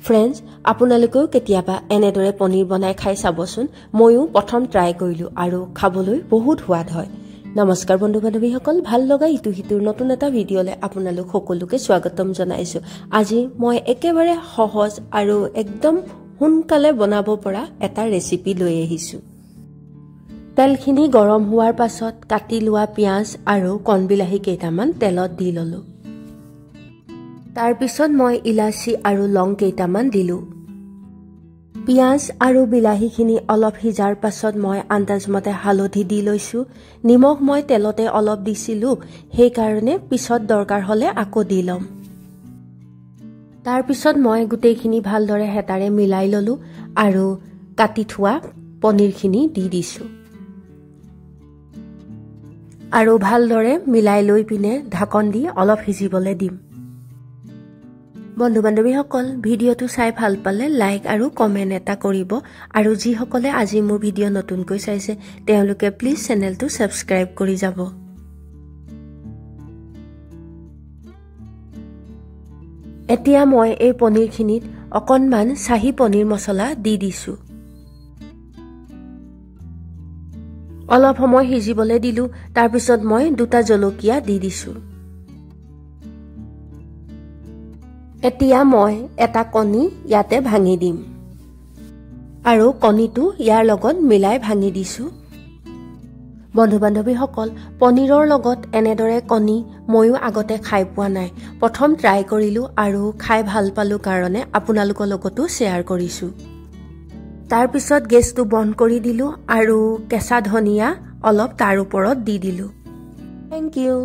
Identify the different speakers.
Speaker 1: friends আপোনালোকেও কেতিয়াবা এনেদৰে পনীৰ বনাই খাই চাবচোন ময়ো প্ৰথম ট্ৰাই কৰিলো আৰু খাবলৈ বহুত সোৱাদ হয় নমস্কাৰ বন্ধু বান্ধৱীসকল ভাল লগা ইটো হিতুৰ নতুন এটা ভিডিঅ'লে আপোনালোক সকলোকে স্বাগতম জনাইছো আজি মই একেবাৰে সহজ আৰু একদম সোনকালে বনাব পৰা এটা ৰেচিপি লৈ আহিছো তেলখিনি গৰম হোৱাৰ পাছত কাটি লোৱা পিয়াজ আৰু কণবিলাহী কেইটামান তেলত দি ললো তাৰ পিছত মই ইলাচি আৰু লং কেইটামান দিলো পিয়াজ আৰু বিলাহীখিনি অলপ হিজাৰ পাছত মই আন্দাজমতে হালধি দি লৈছো নিমখ মই তেলতে অলপ দিছিলো সেই কাৰণে পিছত দৰকাৰ হলে আকৌ দি লম তাৰ পিছত মই গুটেইখিনি ভালদৰে হেতাৰে মিলাই ললো আৰু কাটি থোৱা পনীৰখিনি দি দিছো আৰু ভালদৰে মিলাই লৈ পিনে ঢাকন দি অলপ হিজিবলৈ দিম বন্ধু বান্ধৱীসকল ভিডিঅ'টো চাই ভাল পালে লাইক আৰু কমেন্ট এটা কৰিব আৰু যিসকলে আজি মোৰ ভিডিঅ' নতুনকৈ চাইছে তেওঁলোকে প্লিজ চেনেলটো সাবস্ক্ৰাইব কৰি যাব এতিয়া মই এই পনীৰখিনিত অকণমান চাহি পনীৰ মছলা দি দিছো অলপ সময় হিজিবলৈ দিলো তাৰ পিছত মই দুটা জলকীয়া দি দিছো এতিয়া মই এটা কণী ইয়াতে ভাঙি দিম আৰু কণীটো ইয়াৰ লগত মিলাই ভাঙি দিছো বন্ধু বান্ধৱীসকল পনীৰৰ লগত এনেদৰে কণী ময়ো আগতে খাই পোৱা নাই প্ৰথম ট্ৰাই কৰিলো আৰু খাই ভাল পালো কাৰণে আপোনালোকৰ লগতো শ্বেয়াৰ কৰিছো তাৰ পিছত গেছটো বন্ধ কৰি দিলো আৰু কেঁচা ধনিয়া অলপ তাৰ ওপৰত দি দিলো থেংক ইউ